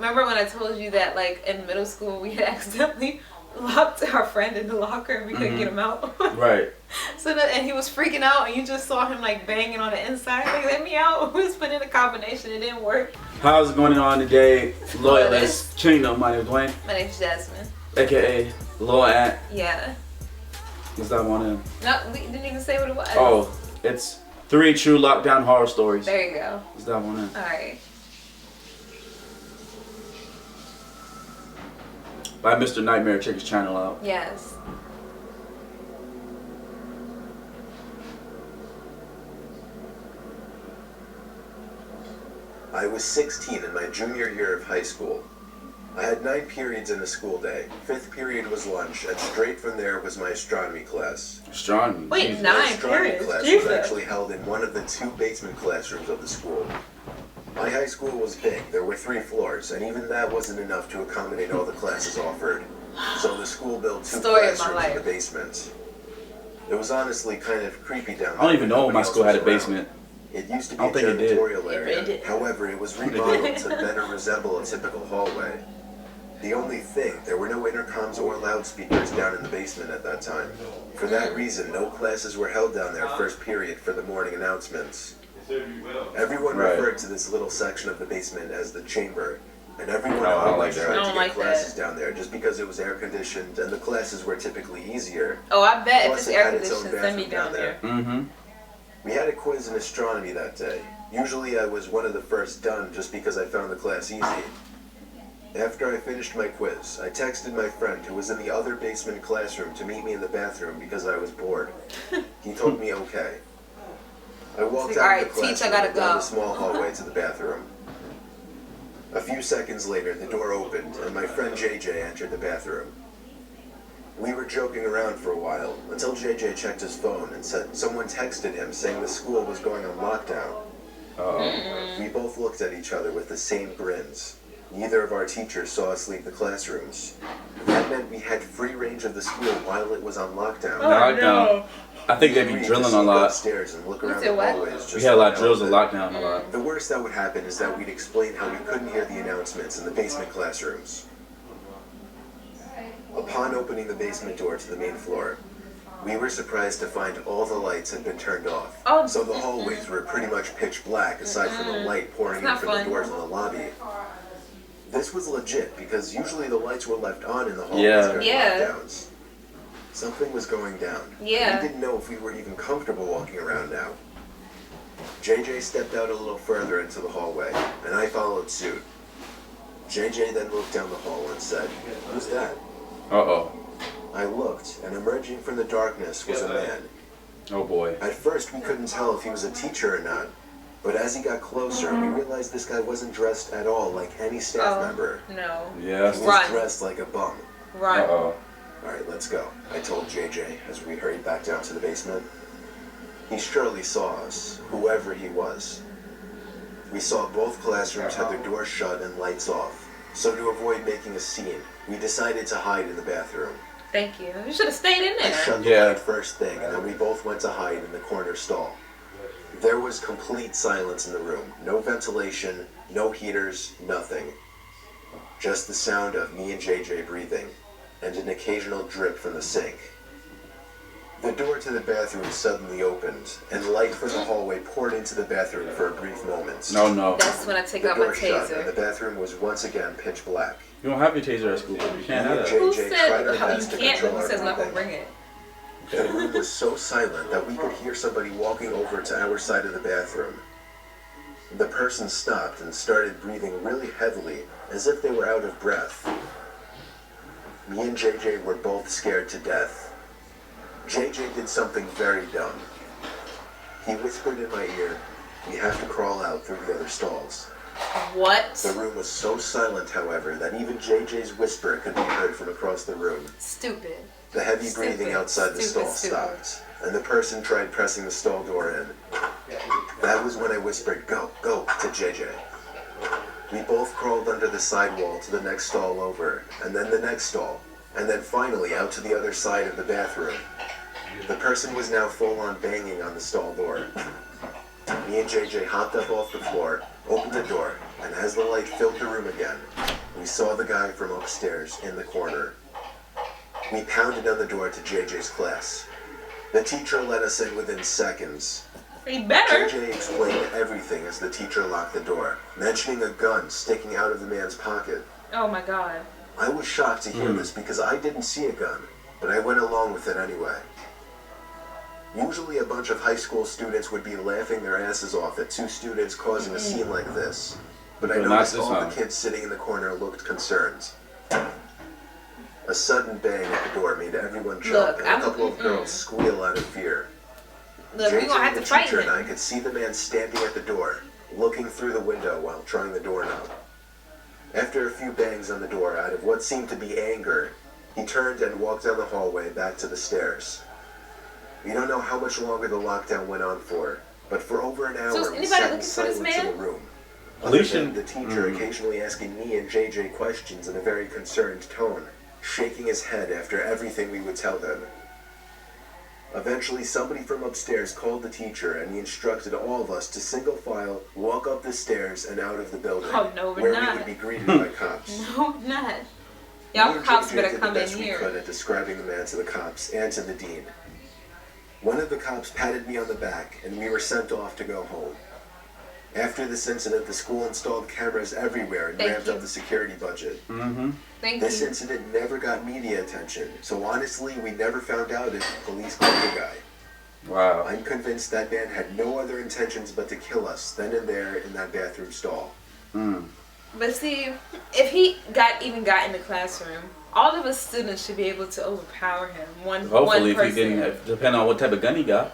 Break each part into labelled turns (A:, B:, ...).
A: Remember when I told you that, like, in middle school, we had accidentally locked our friend in the locker and we couldn't get him out?
B: Right.
A: So and he was freaking out, and you just saw him, like, banging on the inside. Like, let me out. We was putting in a combination. It didn't work.
B: How's it going on today, Loyalist Kingdom? My name is Dwayne.
A: My name's Jasmine.
B: AKA Lil Ant.
A: Yeah.
B: What's that one in?
A: No, we didn't even say what it was.
B: Oh, it's 3 True Lockdown Horror Stories.
A: There you go.
B: What's that one in?
A: Alright.
B: By Mr.Nightmare. Check his channel out.
A: Yes.
C: I was 16 in my junior year of high school. I had 9 periods in a school day. 5th period was lunch, and straight from there was my astronomy class.
B: Astronomy?
A: Wait,
B: Jesus.
A: 9
C: My astronomy
A: periods?
C: class
A: Jesus.
C: was actually held in one of the 2 basement classrooms of the school. My high school was big. There were 3 floors, and even that wasn't enough to accommodate all the classes offered. So the school built 2
A: Story of my
C: classrooms in the
A: life.
C: basement. It was honestly kind of creepy down there.
B: I don't even know if my
C: Nobody
B: school
C: else
B: had a
C: was
B: basement.
C: around. It used to be
B: I
C: a
B: don't think it did.
C: janitorial
A: It
C: area.
A: did.
C: However, it was remodeled to better resemble a typical hallway. The only thing, there were no intercoms or loudspeakers down in the basement at that time. For that reason, no classes were held down there first period for the morning announcements. Everyone
B: Right.
C: referred to this little section of the basement as the chamber, and everyone
B: Oh, I don't
C: always
B: like that.
C: tried
A: I
C: to
A: don't
C: get
A: like
C: classes
A: that.
C: down there just because it was air conditioned and the classes were typically easier.
A: Oh, I bet if
C: Plus,
A: it's
C: it
A: air
C: had its own
A: conditioned, send me
C: bathroom
A: down there.
B: Mm-hmm.
C: We had a quiz in astronomy that day. Usually I was one of the first done just because I found the class easy. After I finished my quiz, I texted my friend who was in the other basement classroom to meet me in the bathroom because I was bored. He told me okay. I walked
A: Like,
C: out
A: "Alright,
C: of the
A: teach, I
C: classroom
A: gotta
C: and down
A: go."
C: the small hallway to the bathroom. A few seconds later, the door opened and my friend JJ entered the bathroom. We were joking around for a while until JJ checked his phone and said someone texted him saying the school was going on lockdown.
B: Uh-oh.
C: We both looked at each other with the same grins. Neither of our teachers saw us leave the classrooms. That meant we had free range of the school while it was on lockdown.
B: Lockdown. I think they be
C: We
B: drilling
C: just
B: a
C: go
B: lot.
C: upstairs and look around
A: did
C: the
A: what?
C: hallways just
B: We had a lot of
C: like
B: drills and
C: that.
B: lockdown a lot.
C: The worst that would happen is that we'd explain how we couldn't hear the announcements in the basement classrooms. Upon opening the basement door to the main floor, we were surprised to find all the lights had been turned off.
A: Oh.
C: So the hallways were pretty much pitch black aside from the light pouring in
A: That's
C: from
A: not
C: the
A: fun.
C: doors in the lobby. This was legit because usually the lights were left on in the hallways
B: Yeah.
C: during
A: Yeah.
C: lockdowns. Something was going down.
A: Yeah.
C: We didn't know if we were even comfortable walking around now. JJ stepped out a little further into the hallway, and I followed suit. JJ then looked down the hall and said, "Who's that?"
B: Uh-oh.
C: I looked, and emerging from the darkness was a man.
B: Oh boy.
C: At first, we couldn't tell if he was a teacher or not, but as he got closer, we realized this guy wasn't dressed at all like any staff
A: Oh,
C: member.
A: no.
B: Yes.
C: He was
A: Run.
C: dressed like a bum.
A: Run.
B: Uh-oh.
C: Alright, let's go, I told JJ as we hurried back down to the basement. He surely saw us, whoever he was. We saw both classrooms had their doors shut and lights off, so to avoid making a scene, we decided to hide in the bathroom.
A: Thank you. You should have stayed in
C: I
A: there.
C: shut the
B: Yeah.
C: light first thing, and then we both went to hide in the corner stall. There was complete silence in the room. No ventilation, no heaters, nothing. Just the sound of me and JJ breathing, and an occasional drip from the sink. The door to the bathroom suddenly opened, and light from the hallway poured into the bathroom for a brief moment.
B: No, no.
A: That's when I take
C: The
A: out my
C: door shut, and the
A: taser.
C: bathroom was once again pitch black.
B: You don't have your taser at school. You can't have that.
A: Who
C: JJ
A: said
C: tried our
A: how you
C: best to
A: can't?
C: control
A: Who
C: our
A: says I'm not gonna
C: breathing.
A: bring it?
C: The room was so silent that we could hear somebody walking over to our side of the bathroom. The person stopped and started breathing really heavily, as if they were out of breath. Me and JJ were both scared to death. JJ did something very dumb. He whispered in my ear, "We have to crawl out through the other stalls."
A: What?
C: The room was so silent, however, that even JJ's whisper could be heard from across the room.
A: Stupid.
C: The heavy breathing
A: Stupid,
C: outside the stall
A: stupid.
C: stopped, and the person tried pressing the stall door in. That was when I whispered, "Go, go," to JJ. We both crawled under the sidewall to the next stall over, and then the next stall, and then finally out to the other side of the bathroom. The person was now full on banging on the stall door. Me and JJ hopped up off the floor, opened the door, and as the light filled the room again, we saw the guy from upstairs in the corner. We pounded on the door to JJ's class. The teacher let us in within seconds.
A: He better.
C: JJ explained everything as the teacher locked the door, mentioning a gun sticking out of the man's pocket.
A: Oh my God.
C: I was shocked to hear this because I didn't see a gun, but I went along with it anyway. Usually a bunch of high school students would be laughing their asses off at two students causing a scene like this, but I noticed all the kids sitting in the corner looked concerned. A sudden bang at the door made everyone jump, and a couple of girls squeal out of fear.
A: Look, we're gonna have to
C: the
A: fight
C: teacher
A: him.
C: and I could see the man standing at the door, looking through the window while trying the doorknob. After a few bangs on the door out of what seemed to be anger, he turned and walked down the hallway back to the stairs. We don't know how much longer the lockdown went on for, but for over an hour
A: So is
C: we
A: anybody
C: sat in
A: looking for this
C: silence in
A: man?
C: the room.
B: Alicia.
C: The teacher occasionally asking me and JJ questions in a very concerned tone, shaking his head after everything we would tell them. Eventually, somebody from upstairs called the teacher, and he instructed all of us to single file walk up the stairs and out of the building,
A: Oh, no, we're
C: where
A: not.
C: we would be greeted by cops.
A: No, not.
C: Me
A: Y'all
C: and
A: cops
C: JJ
A: better
C: did
A: come
C: the
A: in
C: best we
A: here.
C: could at describing the man to the cops and to the dean. One of the cops patted me on the back, and we were sent off to go home. After this incident, the school installed cameras everywhere and
A: Thank
C: ramped
A: you.
C: up the security budget.
A: Thank
C: This
A: you.
C: incident never got media attention, so honestly, we never found out if the police caught the guy.
B: Wow.
C: I'm convinced that man had no other intentions but to kill us then and there in that bathroom stall.
A: But see, if he even got in the classroom, all of us students should be able to overpower him.
B: Hopefully,
A: one
B: if
A: person.
B: he didn't have, depending on what type of gun he got.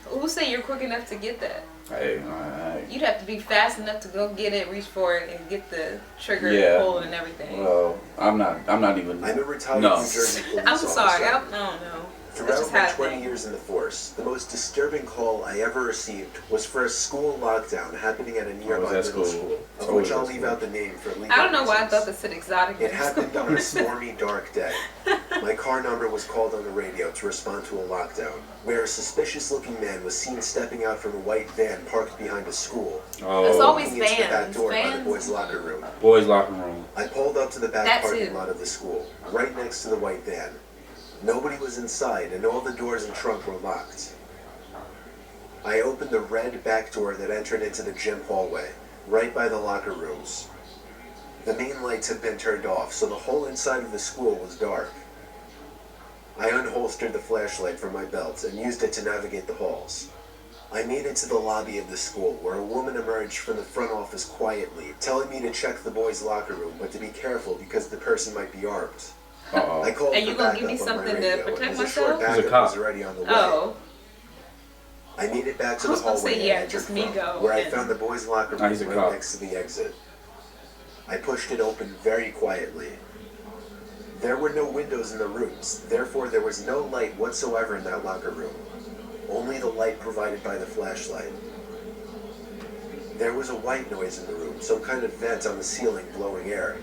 A: Who say you're quick enough to get that?
B: Hey,
A: You'd have to be fast enough to go get it, reach for it, and get the trigger
B: Yeah.
A: pulled and everything.
B: well, I'm not even.
C: I'm a retired
B: No.
C: New Jersey police
A: I'm sorry, I
C: officer.
A: don't know. That's
C: Throughout
A: just
C: my
A: how
C: 20
A: things.
C: years in the force, the most disturbing call I ever received was for a school lockdown happening at a nearby
B: at
C: middle
B: school?
C: school, of
B: Oh,
C: which
B: was
C: I'll
B: at
C: leave
B: school.
C: out the name for legal
A: I don't know why I
C: reasons.
A: thought this said exotic.
C: It happened on a stormy, dark day. My car number was called on the radio to respond to a lockdown, where a suspicious-looking man was seen stepping out from a white van parked behind a school,
B: Oh,
A: It's always
C: walking into the back
A: vans.
C: door by the
A: Vans.
C: boys' locker room.
B: boys' locker room.
C: I pulled up to the back
A: That
C: parking
A: too.
C: lot of the school, right next to the white van. Nobody was inside, and all the doors and trunk were locked. I opened the red back door that entered into the gym hallway, right by the locker rooms. The main lights had been turned off, so the whole inside of the school was dark. I unholstered the flashlight from my belt and used it to navigate the halls. I made it to the lobby of the school, where a woman emerged from the front office quietly, telling me to check the boys' locker room, but to be careful because the person might be armed. I called
A: And
C: for
A: you gonna give me
C: backup on my
A: something to
C: radio,
A: protect
C: and as a short
A: myself?
B: He's a
C: backup
B: cop.
C: was already on the way.
A: Oh,
C: I made it back to
A: I
C: the
A: was gonna
C: hallway
A: say,
C: I
A: yeah,
C: entered
A: just me
C: from,
A: go
C: where I
A: and-
C: found the boys' locker
B: Ah,
C: room
B: he's a
C: right
B: cop.
C: next to the exit. I pushed it open very quietly. There were no windows in the rooms, therefore there was no light whatsoever in that locker room. Only the light provided by the flashlight. There was a white noise in the room, some kind of vent on the ceiling blowing air.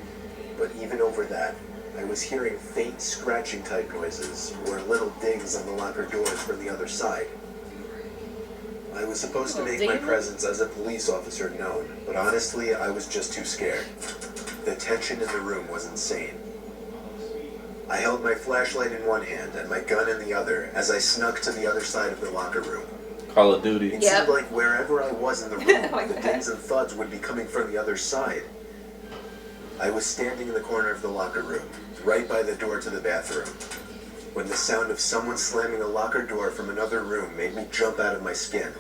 C: But even over that, I was hearing faint scratching type noises, or little dings on the locker doors from the other side. I was supposed to make my presence as a police officer known, but honestly, I was just too scared. The tension in the room was insane. I held my flashlight in one hand and my gun in the other as I snuck to the other side of the locker room.
B: Call of Duty.
C: It
A: Yep.
C: seemed like wherever I was in the room,
A: Like
C: the
A: that.
C: dings and thuds would be coming from the other side. I was standing in the corner of the locker room, right by the door to the bathroom, when the sound of someone slamming a locker door from another room made me jump out of my skin.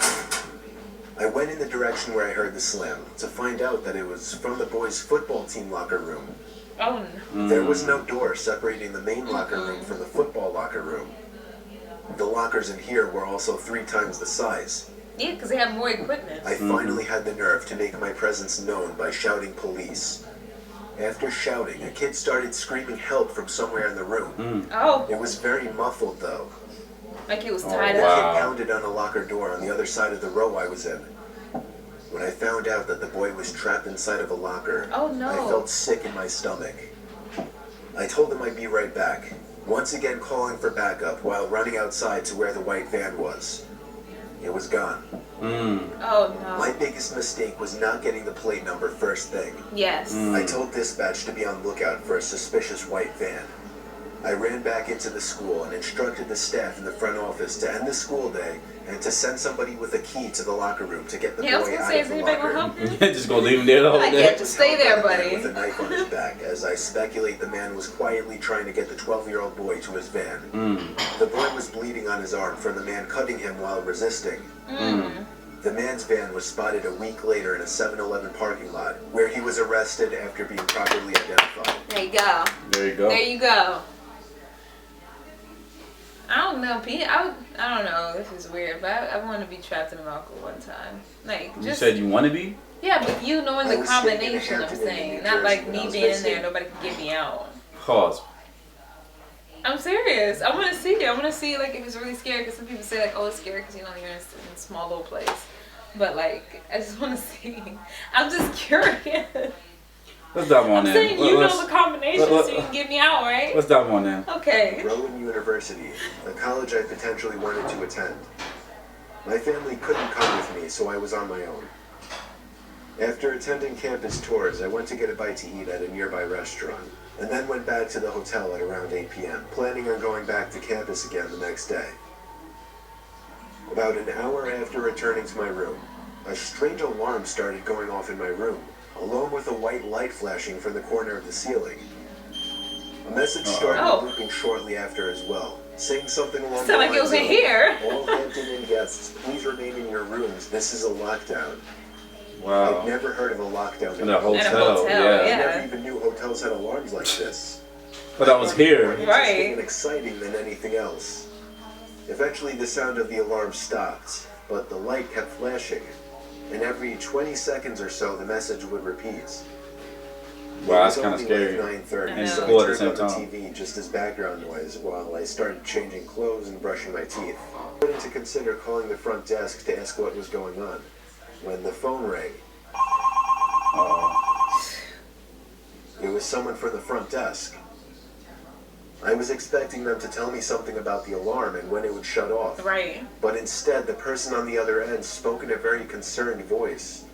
C: I went in the direction where I heard the slam, to find out that it was from the boys' football team locker room.
A: oh no.
C: There was no door separating the main locker room from the football locker room. The lockers in here were also 3 times the size.
A: Yeah, because they have more equipment.
C: I finally had the nerve to make my presence known by shouting police. After shouting, a kid started screaming help from somewhere in the room.
A: Oh,
C: It was very muffled though.
A: like he was
B: Oh,
A: tied
C: The
A: up.
B: wow.
C: kid pounded on a locker door on the other side of the row I was in. When I found out that the boy was trapped inside of a locker,
A: Oh, no.
C: I felt sick in my stomach. I told him I'd be right back, once again calling for backup while running outside to where the white van was. It was gone.
A: Oh no.
C: My biggest mistake was not getting the plate number first thing.
A: Yes.
C: I told dispatch to be on lookout for a suspicious white van. I ran back into the school and instructed the staff in the front office to end the school day and to send somebody with a key to the locker room to get the boy out of the
A: is anybody
C: locker.
A: gonna help you?
B: Just gonna leave him there the whole
A: I
B: day.
A: get to stay there, buddy.
C: With a knife on his back, as I speculate the man was quietly trying to get the 12-year-old boy to his van. The boy was bleeding on his arm from the man cutting him while resisting. The man's van was spotted a week later in a 7-Eleven parking lot, where he was arrested after being properly identified.
A: There you go.
B: There you go.
A: There you go. I don't know, Pete. I don't know. This is weird, but I want to be trapped in a locker one time. Like, just,
B: You said you want to be?
A: Yeah, but you knowing
C: I
A: the
C: was staying in
A: combination, I'm
C: Hampton, New
A: saying.
C: Jersey,
A: Not like
C: when I
A: me
C: was
A: being in
C: visiting.
A: there, nobody can get me out.
B: Pause.
A: I'm serious. I want to see it. I want to see, like, if it's really scary. Because some people say, like, oh, it's scary because, you know, you're in a small little place. But, like, I just want to see. I'm just curious.
B: Let's dive on
A: I'm
B: in.
A: saying you know the combination so you can get me out, right?
B: Let's dive on in.
A: Okay.
C: Rowan University, a college I potentially wanted to attend. My family couldn't come with me, so I was on my own. After attending campus tours, I went to get a bite to eat at a nearby restaurant, and then went back to the hotel at around 8 p.m., planning on going back to campus again the next day. About an hour after returning to my room, a strange alarm started going off in my room, along with a white light flashing from the corner of the ceiling. A message started looping shortly after as well, saying something along the
A: Sound like
C: lines
A: it was in
C: of,
A: here.
C: "All Hampton Inn guests, please remain in your rooms. This is a lockdown."
B: Wow.
C: I'd never heard of a lockdown
B: In a hotel,
A: hotel,
B: yeah.
C: I
A: yeah.
C: never even knew hotels had alarms like this.
B: But I was here.
C: More interesting
A: Right.
C: and exciting than anything else. Eventually, the sound of the alarm stopped, but the light kept flashing, and every 20 seconds or so, the message would repeat.
B: Wow, that's
C: It was
B: kind of
C: only
B: scary.
C: like 9:30,
A: And
C: so
B: cool
C: I
B: at the
C: turned
B: same
C: on the
B: time.
C: TV just as background noise while I started changing clothes and brushing my teeth. I started to consider calling the front desk to ask what was going on, when the phone rang. It was someone from the front desk. I was expecting them to tell me something about the alarm and when it would shut off.
A: Right.
C: But instead, the person on the other end spoke in a very concerned voice.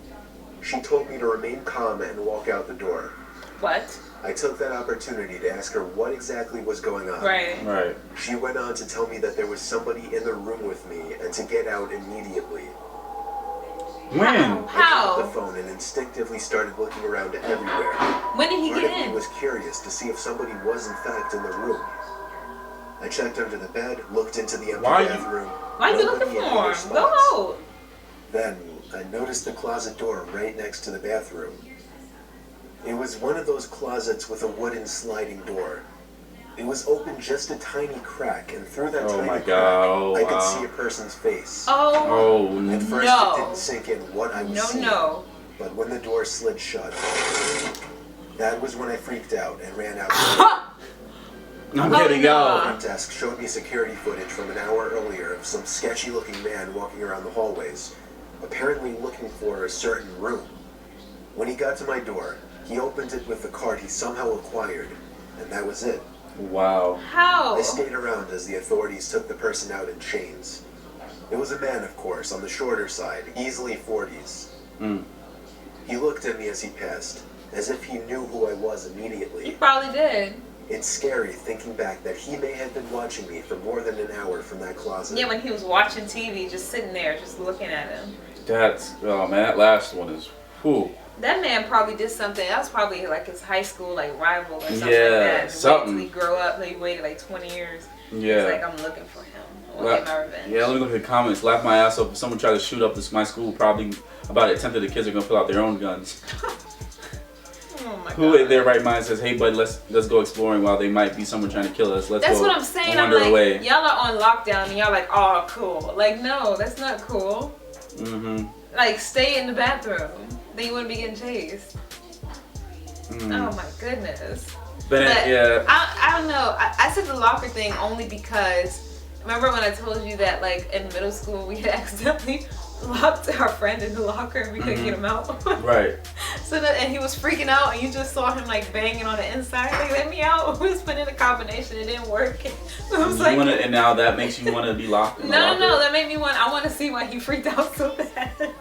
C: She told me to remain calm and walk out the door.
A: What?
C: I took that opportunity to ask her what exactly was going on.
A: Right.
B: Right.
C: She went on to tell me that there was somebody in the room with me and to get out immediately.
B: When?
C: I picked up
A: How?
C: the phone and instinctively started looking around everywhere.
A: When did he
C: Part
A: get
C: of me
A: in?
C: was curious to see if somebody was in fact in the room. I checked under the bed, looked into the empty
B: Why are you-
C: bathroom.
A: Why are you
C: Nobody
A: looking
C: in
A: for
C: either
A: him?
C: spot.
A: Go out.
C: Then I noticed the closet door right next to the bathroom. It was one of those closets with a wooden sliding door. It was open just a tiny crack, and through that
B: Oh
C: tiny
B: my
C: crack,
B: God, oh,
C: I could
B: wow.
C: see a person's face.
A: Oh.
B: Oh,
C: At first,
A: no.
C: it didn't sink in what I was
A: No,
C: seeing.
A: no.
C: But when the door slid shut, that was when I freaked out and ran out.
B: I'm
A: Oh,
B: getting
A: no.
B: out.
C: The front desk showed me security footage from an hour earlier of some sketchy-looking man walking around the hallways, apparently looking for a certain room. When he got to my door, he opened it with the card he somehow acquired, and that was it.
B: Wow.
A: How?
C: I stayed around as the authorities took the person out in chains. It was a man, of course, on the shorter side, easily 40s. He looked at me as he passed, as if he knew who I was
A: You
C: immediately.
A: probably did.
C: It's scary thinking back that he may have been watching me for more than an hour from that closet.
A: Yeah, when he was watching TV, just sitting there, just looking at him.
B: That's, oh man, that last one is, whew.
A: That man probably did something. That was probably like his high school like rival or something like
B: Yeah,
A: that. And
B: something.
A: Waited till he grew up. He waited like 20 years.
B: Yeah.
A: He's like, I'm looking for him. I want to get my revenge.
B: Yeah, let me look at the comments. Laugh my ass off. If someone tried to shoot up my school, probably about a tenth of the kids are gonna pull out their own guns.
A: Oh my
B: Who
A: God.
B: in their right mind says, "Hey, bud, let's go exploring while they might be someone trying to kill us. Let's
A: That's
B: go
A: what I'm saying. I'm
B: wander
A: like,
B: away."
A: y'all are on lockdown and y'all like, oh, cool. Like, no, that's not cool.
B: Mm-hmm.
A: Like, stay in the bathroom. Then you wouldn't be getting chased. Oh my goodness.
B: But yeah.
A: I don't know. I said the locker thing only because remember when I told you that like in middle school we had accidentally locked our friend in the locker and we couldn't get him out.
B: Right.
A: So that, and he was freaking out, and you just saw him like banging on the inside, like let me out. We was putting in a combination, it didn't work. I was like,
B: and now that makes you want to be locked in the locker?
A: No, that made me I want to see why he freaked out so bad.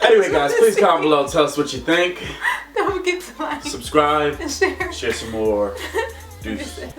B: Anyway, guys, please comment below, tell us what you think.
A: Don't forget to like,
B: subscribe,
A: and share
B: some more. Deuces.